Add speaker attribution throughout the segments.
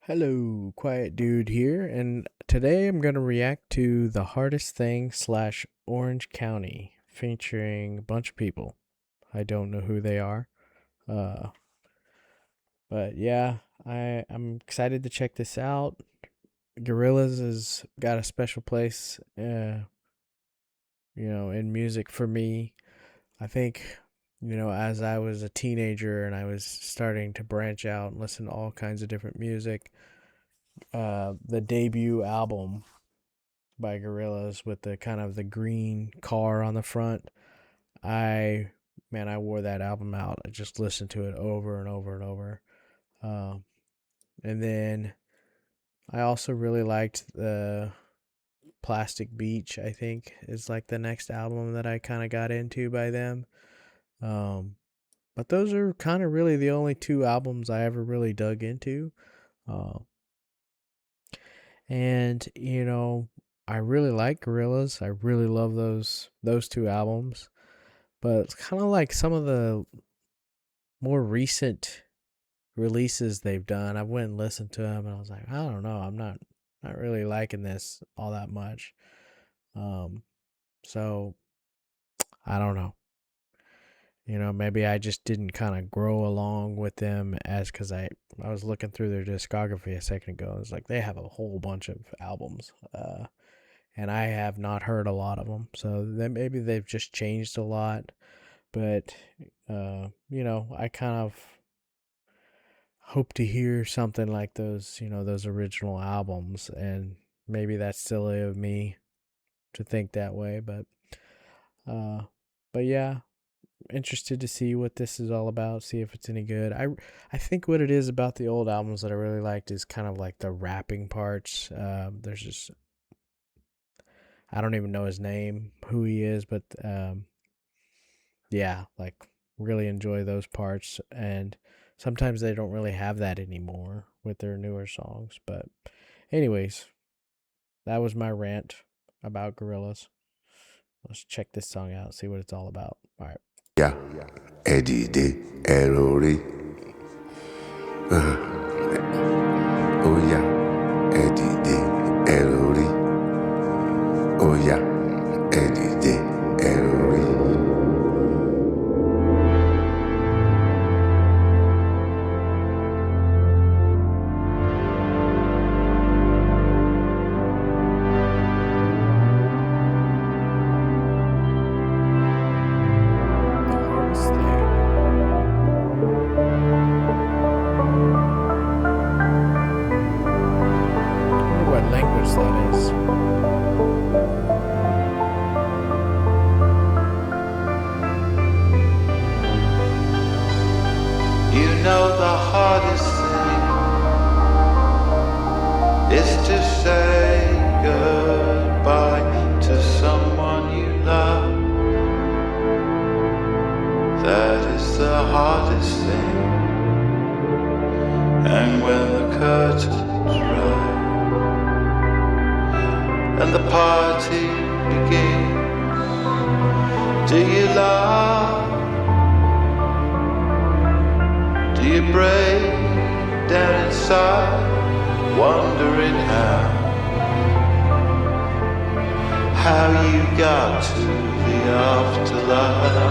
Speaker 1: Hello, Quiet Dude here, and today I'm going to react to The Hardest Thing slash Orange County, featuring a bunch of people. I don't know who they are, uh, but yeah, I'm excited to check this out. Gorillaz has got a special place, in music for me. I think, as I was a teenager and I was starting to branch out and listen to all kinds of different music, the debut album by Gorillaz with the kind of the green car on the front. I I wore that album out. I just listened to it over and over and over. Um, and then I also really liked the Plastic Beach. I think is like the next album that I kind of got into by them. Um, but those are kind of really the only two albums I ever really dug into. Uh, and I really like Gorillaz. I really love those two albums. But it's kind of like some of the more recent releases they've done. I went and listened to them, and I was like, I don't know, I'm not really liking this all that much. Um, so I don't know. Maybe I just didn't kind of grow along with them as because I was looking through their discography a second ago. It's like they have a whole bunch of albums, and I have not heard a lot of them. So then maybe they've just changed a lot. But I kind of hope to hear something like those original albums, and maybe that's silly of me to think that way, uh but yeah, interested to see what this is all about, see if it's any good. I think what it is about the old albums that I really liked is kind of like the rapping parts. There's just I don't even know his name, who he is, but yeah, like really enjoy those parts. And sometimes they don't really have that anymore with their newer songs. But, anyways, that was my rant about Gorillaz. Let's check this song out, see what it's all about. All right.
Speaker 2: Yeah, Eddie de Errori. Oh yeah, Eddie de Errori. Oh yeah, Eddie de Errori.
Speaker 1: The hardest thing. I wonder what language that is.
Speaker 3: You know the hardest thing is to say goodbye to someone you love. That is the hardest thing. And when the curtains rise and the party begins, do you laugh? Do you break down inside, wondering how you got to the afterlife?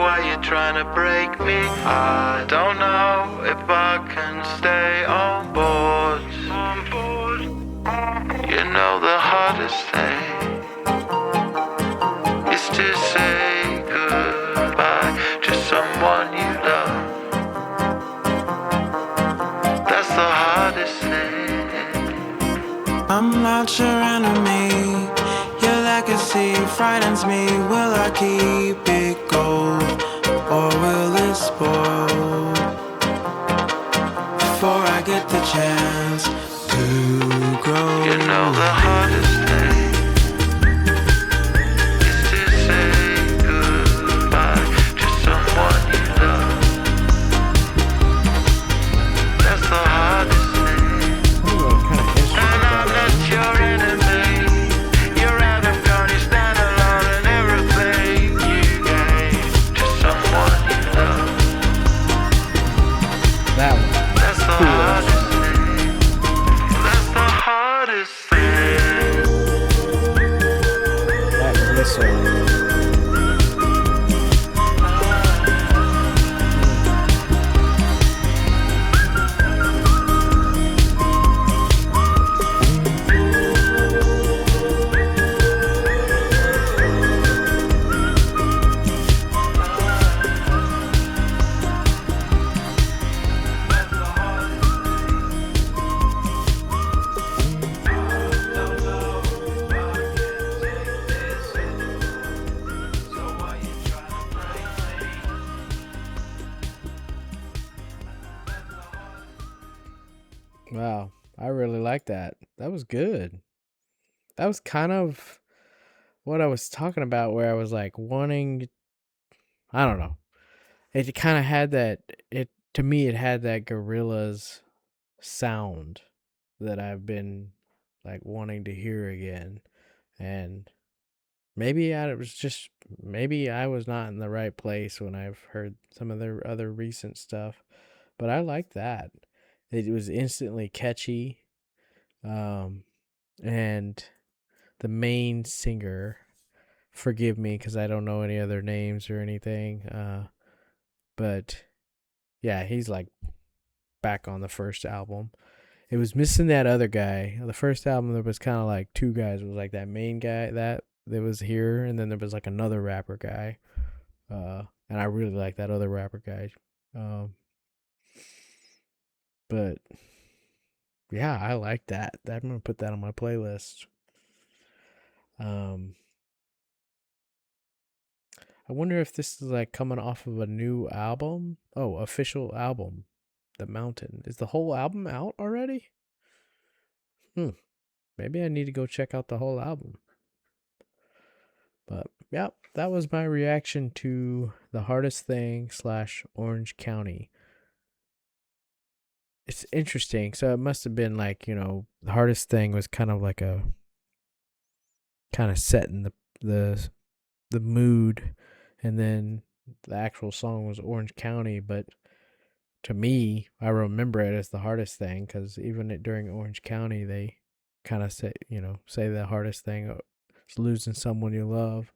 Speaker 3: why you trying to break me? I don't know if I can stay on board. You know the hardest thing is to say goodbye to someone you love. That's the hardest thing.
Speaker 4: I'm not your enemy. Your legacy frightens me. Will I keep it gold or will it spoil? Before I get the chance to grow.
Speaker 3: You know the hardest thing is to say goodbye to someone you love. That's the hardest thing. And I'm not your enemy. You're out of Afghanistan alone and everything you gave to someone you love.
Speaker 1: That one.
Speaker 3: That's the hardest thing. That's the hardest thing.
Speaker 1: That whistle. Wow, I really like that. That was good. That was kind of what I was talking about, where I was like wanting. I don't know. It kind of had that. It to me, it had that Gorillaz sound that I've been like wanting to hear again, and maybe I was not in the right place when I've heard some of their other recent stuff, but I like that. It was instantly catchy. Um, and the main singer, forgive me because I don't know any other names or anything, but yeah, he's like back on the first album. It was missing that other guy. The first album, there was kind of like two guys. It was like that main guy that was here, and then there was like another rapper guy. And I really like that other rapper guy. Um, but yeah, I like that. I'm gonna put that on my playlist. Um, I wonder if this is like coming off of a new album. Oh, official album, The Mountain. Is the whole album out already? Maybe I need to go check out the whole album. But yeah, that was my reaction to The Hardest Thing / Orange County. It's interesting. So it must have been like, The Hardest Thing was kind of like a kind of setting the mood, and then the actual song was Orange County. But to me, I remember it as The Hardest Thing because even during Orange County, they kind of say the hardest thing is losing someone you love.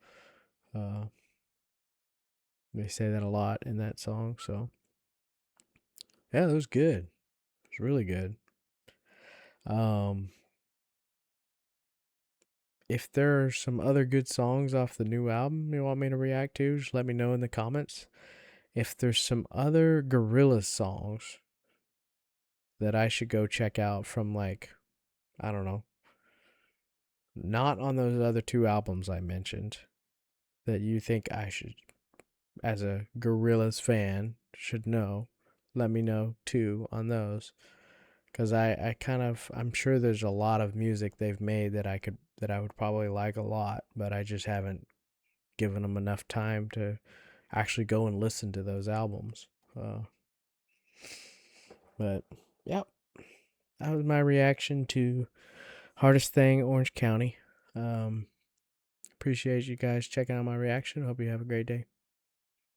Speaker 1: They say that a lot in that song. So yeah, it was good. It was really good. If there are some other good songs off the new album you want me to react to, just let me know in the comments. If there's some other Gorillaz songs that I should go check out from, like, I don't know, not on those other two albums I mentioned, that you think I should, as a Gorillaz fan, should know, let me know too on those. Because I'm sure there's a lot of music they've made that I would probably like a lot, but I just haven't given them enough time to actually go and listen to those albums. But yeah, that was my reaction to Hardest Thing, Orange County. Appreciate you guys checking out my reaction. Hope you have a great day.